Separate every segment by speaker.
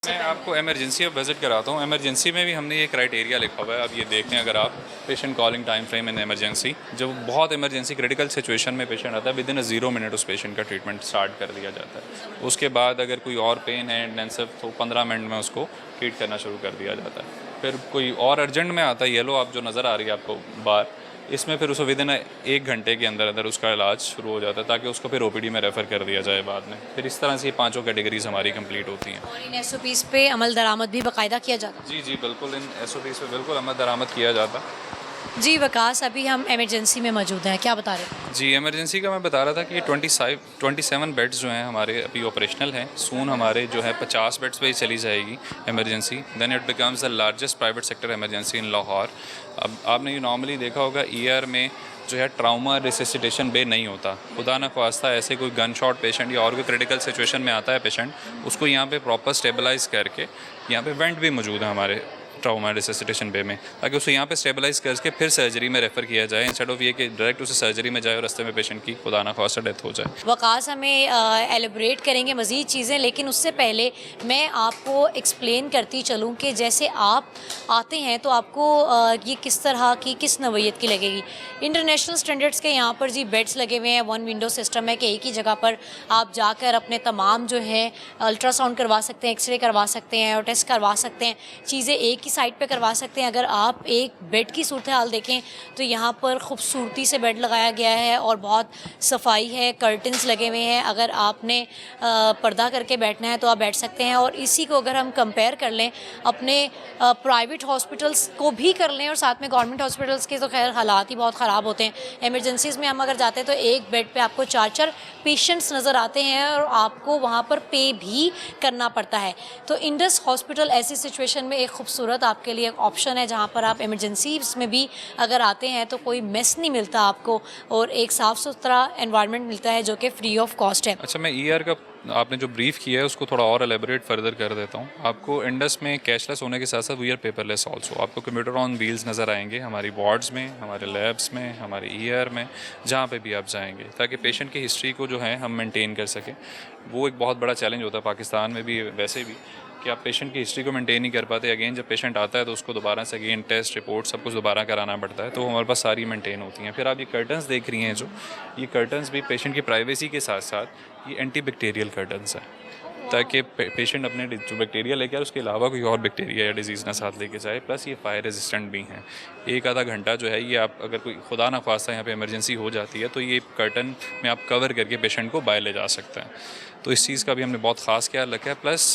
Speaker 1: मैं आपको इमरजेंसी अब विज़िट कराता हूँ। इमरजेंसी में भी हमने ये क्राइटेरिया लिखा हुआ है, अब ये देखते हैं अगर आप patient calling time frame in emergency, जब बहुत इमरजेंसी क्रिटिकल सिचुएशन में पेशेंट आता है विद इन अ 0 मिनट उस पेशेंट का ट्रीटमेंट स्टार्ट कर दिया जाता है। उसके बाद अगर कोई और पेन है इंटेंसिव तो 15 मिनट में उसको ट्रीट करना शुरू कर दिया जाता है। फिर कोई और अर्जेंट में आता है, येलो आप जो नज़र आ रही है आपको बार, इसमें फिर उसे विद इन 1 घंटे के अंदर अंदर उसका इलाज शुरू हो जाता है ताकि उसको फिर ओपीडी में रेफ़र कर दिया जाए बाद में। फिर इस तरह से ये पाँचों कैटेगरीज हमारी कंप्लीट होती हैं।
Speaker 2: और इन एसओपीज़ पे अमल दरामद भी बाकायदा किया जाता
Speaker 1: जी जी बिल्कुल, इन एसओपीज़ पे बिल्कुल अमल दरामद किया जाता।
Speaker 2: है। जी वकास, अभी हम इमरजेंसी में मौजूद हैं, क्या बता रहे हैं?
Speaker 1: जी इमरजेंसी का मैं बता रहा था कि ये 27 बेड्स जो हैं हमारे अभी ऑपरेशनल हैं। सून हमारे जो है 50 बेड्स पे ही चली जाएगी emergency. Then it becomes the largest private sector emergency in Lahore. अब आपने ये नॉर्मली देखा होगा ईआर में जो है ट्रामा रिससिटेशन बे नहीं होता। खुदा न ख्वास्ता ऐसे कोई गन शॉट पेशेंट या और कोई क्रिटिकल सिचुएशन में आता है पेशेंट, उसको यहाँ पे प्रॉपर स्टेबलाइज करके, यहाँ पे वेंट भी मौजूद है हमारे ट्रामा रिससिटेशन बे में, ताकि उसे यहाँ पे स्टेबलाइज करके फिर सर्जरी में रेफ़र किया जाए, इंस्टेड ऑफ ये कि डायरेक्ट उसे सर्जरी में जाए और रास्ते में पेशेंट की खुदा न ख्वास्ता डेथ हो जाए।
Speaker 2: वकास हमें एलिब्रेट करेंगे मज़ीद चीज़ें, लेकिन उससे पहले मैं आपको एक्सप्लेन करती चलूँ कि जैसे आप आते हैं तो आपको ये किस तरह की, किस नवैयत की लगेगी। इंटरनेशनल स्टैंडर्ड्स के यहाँ पर जी बेड्स लगे हुए हैं, 1 विंडो सिस्टम है कि एक ही जगह पर आप जाकर अपने तमाम जो है अल्ट्रासाउंड करवा सकते हैं, एक्सरे करवा सकते हैं और टेस्ट करवा सकते हैं, चीज़ें एक ही साइड पे करवा सकते हैं। अगर आप एक बेड की सूरत हाल देखें तो यहाँ पर खूबसूरती से बेड लगाया गया है और बहुत सफाई है, कर्टन्स लगे हुए हैं। अगर आपने पर्दा करके बैठना है तो आप बैठ सकते हैं। और इसी को अगर हम कंपेयर कर लें अपने प्राइवेट हॉस्पिटल्स को भी कर लें और साथ में गवर्नमेंट हॉस्पिटल्स के, तो खैर हालात ही बहुत ख़राब होते हैं। एमरजेंसीज़ में हम अगर जाते हैं तो एक बेड पे आपको 4-4 पेशेंट्स नज़र आते हैं और आपको वहाँ पर पे भी करना पड़ता है। तो इंडस हॉस्पिटल ऐसी सिचुएशन में एक खूबसूरत आपके लिए एक ऑप्शन है, जहाँ पर आप इमरजेंसीज़ में भी अगर आते हैं तो कोई मेस नहीं मिलता आपको और एक साफ़ सुथरा एनवायरनमेंट मिलता है जो कि फ्री ऑफ कॉस्ट है।
Speaker 1: अच्छा, मैं ईआर का आपने जो ब्रीफ किया है उसको थोड़ा और एलेबोरेट फर्दर कर देता हूँ। आपको इंडस में कैशलेस होने के साथ साथ वी आर पेपरलेस ऑल्सो। आपको कंप्यूटर ऑन व्हील्स नज़र आएंगे हमारी वार्ड्स में, हमारे लैब्स में, हमारे ईआर में, जहाँ पे भी आप जाएंगे, ताकि पेशेंट की हिस्ट्री को जो है हम मेंटेन कर सकें। वो एक बहुत बड़ा चैलेंज होता है पाकिस्तान में भी, वैसे भी, कि आप पेशेंट की हिस्ट्री को मेंटेन नहीं कर पाते। अगेन जब पेशेंट आता है तो उसको दोबारा से अगेन टेस्ट रिपोर्ट सब कुछ दोबारा कराना पड़ता है, तो हमारे पास सारी मेंटेन होती हैं। फिर आप ये कर्टन्स देख रही हैं, जो ये कर्टन्स भी पेशेंट की प्राइवेसी के साथ साथ ये एंटी बैक्टीरियल कर्टन्स हैं, ताकि पेशेंट अपने जो बैक्टीरिया लेके आए उसके अलावा कोई और बैक्टीरिया या डिजीज़ ना साथ लेके जाए। प्लस ये फायर रेजिस्टेंट भी हैं। एक आधा घंटा जो है ये आप अगर कोई खुदा ना ख्वास्ता यहाँ पे इमरजेंसी हो जाती है तो ये कर्टन में आप कवर करके पेशेंट को बाहर ले जा सकते हैं। तो इस चीज़ का भी हमने बहुत ख़ास ख्याल रखा है। प्लस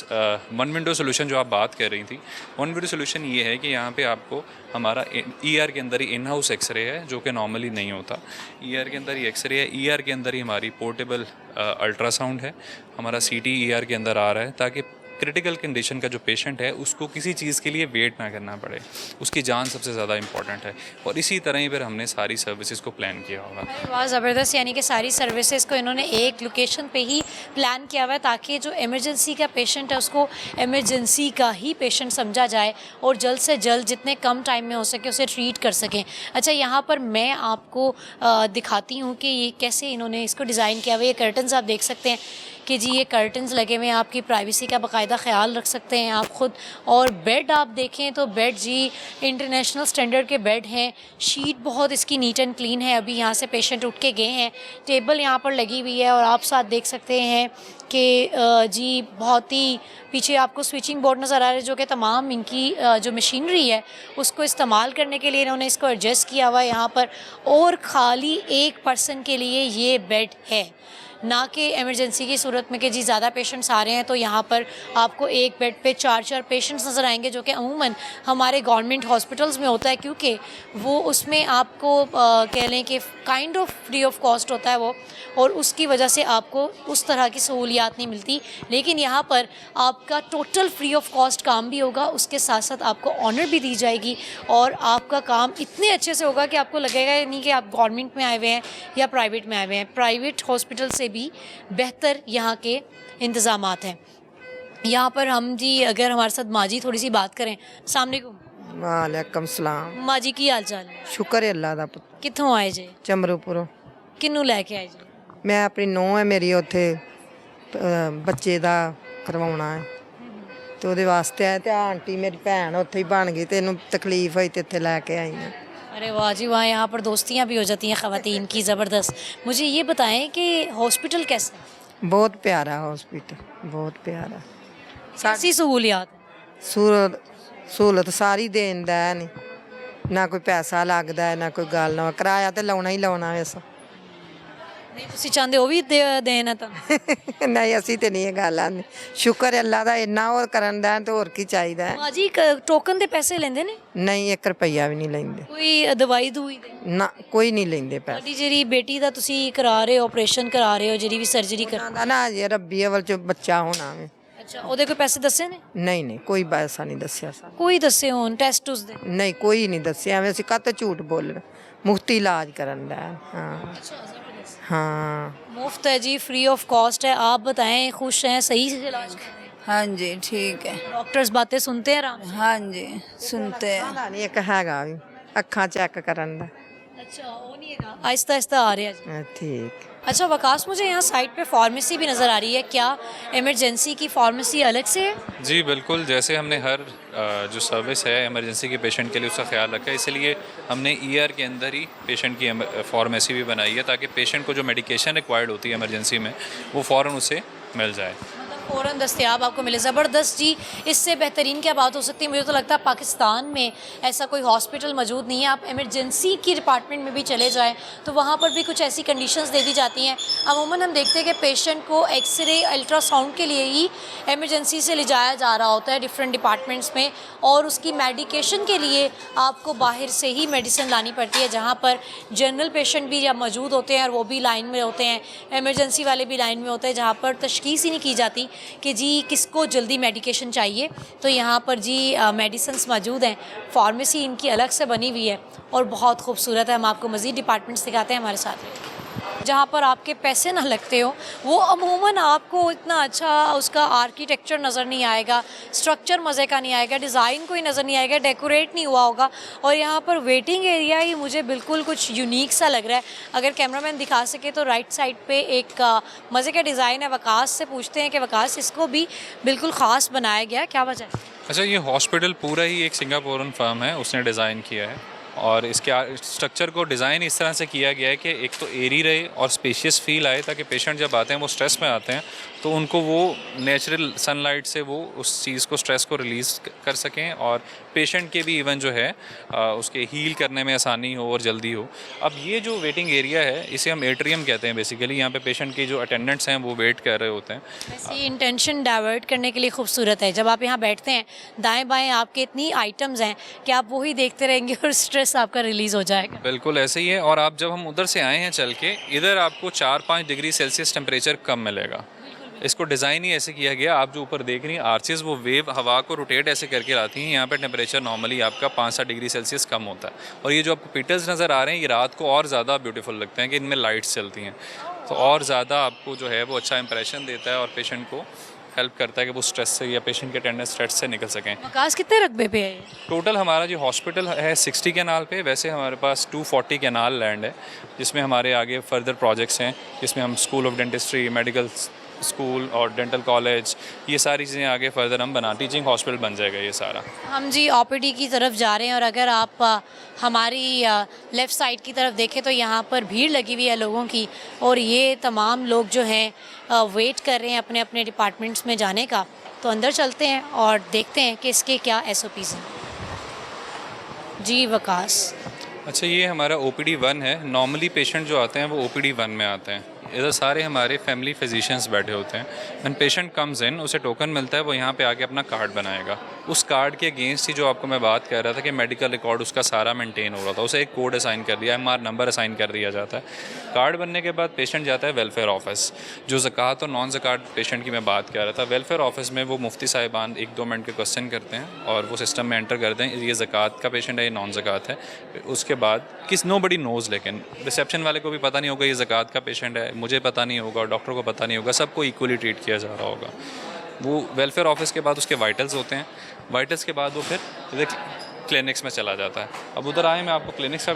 Speaker 1: 1 विंडो सोल्यूशन जो आप बात कर रही थी, 1 विंडो सोल्यूशन ये है कि यहाँ पे आपको हमारा ईआर के अंदर ही इन हाउस एक्सरे है, जो कि नॉर्मली नहीं होता। ईआर के अंदर ही एक्सरे है, ईआर के अंदर ही हमारी पोर्टेबल अल्ट्रासाउंड है, हमारा सीटी ईआर के अंदर आ रहा है, ताकि क्रिटिकल कंडीशन का जो पेशेंट है उसको किसी चीज़ के लिए वेट ना करना पड़े। उसकी जान सबसे ज़्यादा इंपॉर्टेंट है। और इसी तरह ही फिर हमने सारी सर्विसेज को प्लान किया होगा।
Speaker 2: बहुत ज़बरदस्त, यानी कि सारी सर्विसेज को इन्होंने एक लोकेशन पे ही प्लान किया हुआ है ताकि जो इमरजेंसी का पेशेंट है उसको इमरजेंसी का ही पेशेंट समझा जाए और जल्द से जल्द जितने कम टाइम में हो सके उसे ट्रीट कर सकें। अच्छा, यहाँ पर मैं आपको दिखाती हूँ कि ये कैसे इन्होंने इसको डिज़ाइन किया हुआ है। ये कर्टन्स आप देख सकते हैं कि जी ये कर्टन्स लगे हुए हैं, आपकी प्राइवेसी का बाकायदा ख्याल रख सकते हैं आप खुद। और बेड आप देखें तो बेड जी इंटरनेशनल स्टैंडर्ड के बेड हैं। शीट बहुत इसकी नीट एंड क्लीन है। अभी यहाँ से पेशेंट उठ के गए हैं, टेबल यहाँ पर लगी हुई है और आप साथ देख सकते हैं कि जी बहुत ही पीछे आपको स्विचिंग बोर्ड नज़र आ रहा है, जो कि तमाम इनकी जो मशीनरी है उसको इस्तेमाल करने के लिए इन्होंने इसको एडजस्ट किया हुआ है यहाँ पर। और ख़ाली एक पर्सन के लिए ये बेड है, ना कि इमरजेंसी की सूरत में कि जी ज़्यादा पेशेंट्स आ रहे हैं तो यहाँ पर आपको एक बेड पे 4-4 पेशेंट्स नज़र आएंगे, जो कि अमूमन हमारे गवर्नमेंट हॉस्पिटल्स में होता है, क्योंकि वो उसमें आपको कह लें कि kind of free of cost होता है वो, और उसकी वजह से आपको उस तरह की सहूलियात नहीं मिलती। लेकिन यहाँ पर आपका टोटल फ्री ऑफ कॉस्ट काम भी होगा, उसके साथ साथ आपको ऑनर भी दी जाएगी और आपका काम इतने अच्छे से होगा कि आपको लगेगा नहीं कि आप गवर्नमेंट में आए हुए हैं या प्राइवेट में आए हुए हैं। प्राइवेट हॉस्पिटल से भी बेहतर यहाँ के इंतज़ामात हैं। यहाँ पर हम जी अगर हमारे साथ माजी थोड़ी सी बात करें। सामने को
Speaker 3: वालेकुम सलाम।
Speaker 2: माजी की हाल चाल है?
Speaker 3: शुक्र है अल्लाह दा।
Speaker 2: कित्थों आए जे?
Speaker 3: चमरूपुरों।
Speaker 2: किन्नू लैके आए जे?
Speaker 3: मैं अपनी नूंह है मेरी उत्थे बच्चे दा करवाउणा है। ਤੇ ਉਹਦੇ ਵਾਸਤੇ ਆਏ ਤੇ ਆਂਟੀ ਮੇਰੀ ਭੈਣ ਉੱਥੇ ਹੀ ਬਣ ਗਈ ਤੇ ਇਹਨੂੰ ਤਕਲੀਫ ਹੋਈ ਤੇ ਇੱਥੇ ਲੈ ਕੇ ਆਈ ਹਾਂ।
Speaker 2: अरे वाह जी वाह, यहाँ पर दोस्तियाँ भी हो जाती हैं ख़वातीन की, ज़बरदस्त। मुझे ये बताएं कि हॉस्पिटल कैसा है,
Speaker 3: ਬਹੁਤ ਪਿਆਰਾ ਹਸਪੀਟਲ, ਬਹੁਤ ਪਿਆਰਾ।
Speaker 2: कैसी सहूलियात है?
Speaker 3: ਸਹੂਲਤ ਸਾਰੀ ਦੇਣ ਦਾ ਨਹੀਂ, ਨਾ ਕੋਈ ਪੈਸਾ ਲੱਗਦਾ ਹੈ, ਨਾ ਕੋਈ ਗੱਲ ਨਾ, ਕਿਰਾਇਆ ਤੇ ਲਾਉਣਾ ਹੀ ਲਾਉਣਾ ਵੈਸੇ।
Speaker 2: नहीं तुसी चाहते हो भी देना तो
Speaker 3: ਨਹੀਂ ਅਸੀਂ ਤੇ ਨਹੀਂ ਇਹ ਗੱਲ ਆਂਦੀ, ਸ਼ੁਕਰ ਹੈ ਅੱਲਾ ਦਾ, ਇੰਨਾ ਹੋਰ ਕਰਨ ਦਾ ਤੇ ਹੋਰ ਕੀ ਚਾਹੀਦਾ ਹੈ।
Speaker 2: जी टोकन ਦੇ ਪੈਸੇ ਲੈਂਦੇ ਨੇ?
Speaker 3: ਨਹੀਂ 1 ਰੁਪਈਆ ਵੀ ਨਹੀਂ ਲੈਂਦੇ,
Speaker 2: ਕੋਈ ਦਵਾਈ ਦੂਈ ਦੇ?
Speaker 3: ਨਾ ਕੋਈ ਨਹੀਂ ਲੈਂਦੇ ਪੈਸੇ।
Speaker 2: ਤੁਹਾਡੀ ਜਿਹੜੀ ਬੇਟੀ ਦਾ ਤੁਸੀਂ ਕਰਾ ਰਹੇ ਹੋ, ਆਪਰੇਸ਼ਨ ਕਰਾ ਰਹੇ ਹੋ, ਜਿਹੜੀ ਵੀ ਸਰਜਰੀ ਕਰ,
Speaker 3: ਉਹਨਾਂ ਦਾ ਨਾ ਅਜੇ ਰੱਬੀ ਅਵਲ ਚ ਬੱਚਾ ਹੋਣਾ ਵੇ।
Speaker 2: ਅੱਛਾ ਉਹਦੇ ਕੋਈ ਪੈਸੇ ਦੱਸੇ ਨੇ?
Speaker 3: ਨਹੀਂ ਨਹੀਂ ਕੋਈ ਪੈਸਾ ਨਹੀਂ ਦੱਸਿਆ ਸਾਨੂੰ,
Speaker 2: ਕੋਈ ਦੱਸੇ ਹੋਣ ਟੈਸਟ ਉਸ ਦੇ?
Speaker 3: ਨਹੀਂ ਕੋਈ ਨਹੀਂ ਦੱਸਿਆ, ਐਵੇਂ ਅਸੀਂ ਕਾਹਤੇ ਝੂਠ ਬੋਲਣ, ਮੁਫਤੀ ਇਲਾਜ ਕਰਨ ਦਾ। हाँ हाँ
Speaker 2: मुफ्त है जी, फ्री ऑफ कॉस्ट है। आप बताएं, खुश हैं, सही से इलाज कर रहे हैं?
Speaker 4: हाँ जी ठीक है।
Speaker 2: डॉक्टर्स बातें सुनते हैं आराम से?
Speaker 4: हाँ जी सुनते हैं।
Speaker 3: ਪਤਾ ਨਹੀਂ ਇੱਕ ਹੈਗਾ ਵੀ ਅੱਖਾਂ ਚੈੱਕ ਕਰਨ ਦਾ।
Speaker 2: अच्छा वो नहीं है, आहिस्ता आहिस्ता आ रहे हैं जी।
Speaker 3: ठीक।
Speaker 2: अच्छा वकास, मुझे यहाँ साइड पे फार्मेसी भी नज़र आ रही है, क्या इमरजेंसी की फार्मेसी अलग से है?
Speaker 1: जी बिल्कुल, जैसे हमने हर जो सर्विस है इमरजेंसी के पेशेंट के लिए उसका ख्याल रखा है, इसलिए हमने ER के अंदर ही पेशेंट की फार्मेसी भी बनाई है ताकि पेशेंट को जो मेडिकेशन रिक्वायर्ड होती है इमरजेंसी में वो फ़ौरन उसे मिल जाए,
Speaker 2: फ़ौरन दस्तयाब आपको मिले। ज़बरदस्त जी, इससे बेहतरीन क्या बात हो सकती है? मुझे तो लगता है पाकिस्तान में ऐसा कोई हॉस्पिटल मौजूद नहीं है। आप इमरजेंसी की डिपार्टमेंट में भी चले जाएं तो वहाँ पर भी कुछ ऐसी कंडीशंस दे दी जाती हैं। अमूमन हम देखते हैं कि पेशेंट को एक्सरे अल्ट्रासाउंड के लिए ही इमरजेंसी से ले जाया जा रहा होता है डिफरेंट डिपार्टमेंट्स में, और उसकी मेडिकेशन के लिए आपको बाहर से ही मेडिसिन लानी पड़ती है, जहाँ पर जनरल पेशेंट भी जब मौजूद होते हैं और वो भी लाइन में होते हैं, इमरजेंसी वाले भी लाइन में होते हैं, जहाँ पर तशख़ीस ही नहीं की जाती कि जी किसको जल्दी मेडिकेशन चाहिए। तो यहाँ पर जी मेडिसिन्स मौजूद हैं, फार्मेसी इनकी अलग से बनी हुई है और बहुत खूबसूरत है। हम आपको मज़ीद डिपार्टमेंट्स दिखाते हैं, हमारे साथ रहिए। जहाँ पर आपके पैसे ना लगते हो वो अमूमन आपको इतना अच्छा उसका आर्किटेक्चर नज़र नहीं आएगा, स्ट्रक्चर मज़े का नहीं आएगा, डिज़ाइन कोई नज़र नहीं आएगा, डेकोरेट नहीं हुआ होगा। और यहाँ पर वेटिंग एरिया ही मुझे बिल्कुल कुछ यूनिक सा लग रहा है। अगर कैमरामैन दिखा सके तो राइट साइड पे एक मज़े का डिज़ाइन है। वकास से पूछते हैं कि वकास इसको भी बिल्कुल ख़ास बनाया गया, क्या वजह है?
Speaker 1: अच्छा, ये हॉस्पिटल पूरा ही एक सिंगापुरन फर्म है, उसने डिज़ाइन किया है और इसके स्ट्रक्चर को डिज़ाइन इस तरह से किया गया है कि एक तो एरी रहे और स्पेशियस फील आए, ताकि पेशेंट जब आते हैं वो स्ट्रेस में आते हैं तो उनको वो नेचुरल सनलाइट से वो उस चीज़ को, स्ट्रेस को रिलीज़ कर सकें, और पेशेंट के भी इवन जो है उसके हील करने में आसानी हो और जल्दी हो। अब ये जो वेटिंग एरिया है इसे हम एट्रियम कहते हैं बेसिकली। यहाँ पे पेशेंट के जो अटेंडेंट्स हैं वो वेट कर रहे होते हैं।
Speaker 2: वैसे इंटेंशन डाइवर्ट करने के लिए खूबसूरत है। जब आप यहाँ बैठते हैं दाएं बाएं आपके इतनी आइटम्स हैं कि आप वही देखते रहेंगे और स्ट्रेस आपका रिलीज़ हो जाएगा।
Speaker 1: बिल्कुल ऐसे ही है। और आप जब हम उधर से आए हैं चल के, इधर आपको 4-5 डिग्री सेल्सियस टेम्परेचर कम मिलेगा। इसको डिज़ाइन ही ऐसे किया गया, आप जो ऊपर देख रही हैं आर्चेस, वो वेव हवा को रोटेट ऐसे करके लाती हैं। यहाँ पे टेम्परेचर नॉर्मली आपका 5-7 डिग्री सेल्सियस कम होता है। और ये जो आपको पिटल्स नज़र आ रहे हैं ये रात को और ज़्यादा ब्यूटीफुल लगते हैं कि इनमें लाइट्स चलती हैं, तो और ज़्यादा आपको जो है वो अच्छा इंप्रेशन देता है और पेशेंट को हेल्प करता है कि वो स्ट्रेस से या पेशेंट के अटेंडेंस स्ट्रेस से निकल सकें।
Speaker 2: वकास कितने रकबे पे है ये?
Speaker 1: टोटल हमारा जो हॉस्पिटल है 60 कैनाल पे, वैसे हमारे पास 240 कैनाल लैंड है, जिसमें हमारे आगे फर्दर प्रोजेक्ट्स हैं, जिसमें हम school of dentistry, medical school और डेंटल कॉलेज, ये सारी चीज़ें आगे फर्दर हम बना, टीचिंग हॉस्पिटल बन जाएगा ये सारा।
Speaker 2: हम जी OPD की तरफ जा रहे हैं और अगर आप हमारी लेफ़्ट साइड की तरफ देखें तो यहाँ पर भीड़ लगी हुई है लोगों की, और ये तमाम लोग जो हैं वेट कर रहे हैं अपने अपने डिपार्टमेंट्स में जाने का। तो अंदर चलते हैं और देखते हैं कि इसके क्या SOPs हैं। जी वकास,
Speaker 1: अच्छा, ये हमारा OPD 1 है। नॉर्मली पेशेंट जो आते हैं वो OPD 1 में आते हैं। इधर सारे हमारे फैमिली फिजिशियंस बैठे होते हैं। व्हेन पेशेंट कम्स इन, उसे टोकन मिलता है, वो यहाँ पे आके अपना कार्ड बनाएगा। उस कार्ड के अगेंस्ट ही जो आपको मैं बात कर रहा था कि मेडिकल रिकॉर्ड उसका सारा मेंटेन हो रहा था, उसे एक कोड असाइन कर दिया, MR नंबर असाइन कर दिया जाता है। कार्ड बनने के बाद पेशेंट जाता है वेलफेयर ऑफिस। जो ज़कात और नॉन ज़कात पेशेंट की मैं बात कर रहा था, वेलफेयर ऑफिस में वो मुफ्ती साहिबान 1-2 मिनट के क्वेश्चन करते हैं और वो सिस्टम में एंटर करते हैं, ये ज़कात का पेशेंट है, ये नॉन ज़कात है। उसके बाद नोबडी नोज़, लेकिन रिसेप्शन वाले को भी पता नहीं होगा ये ज़कात का पेशेंट है, मुझे पता नहीं होगा और डॉक्टर को पता नहीं होगा, सबको इक्वली ट्रीट किया जा रहा होगा। वो वेलफेयर ऑफिस के बाद उसके वाइटल्स होते हैं, वाइटल्स के बाद वो फिर क्लिनिक्स में चला जाता है। अब उधर आए, मैं आपको क्लिनिक्स का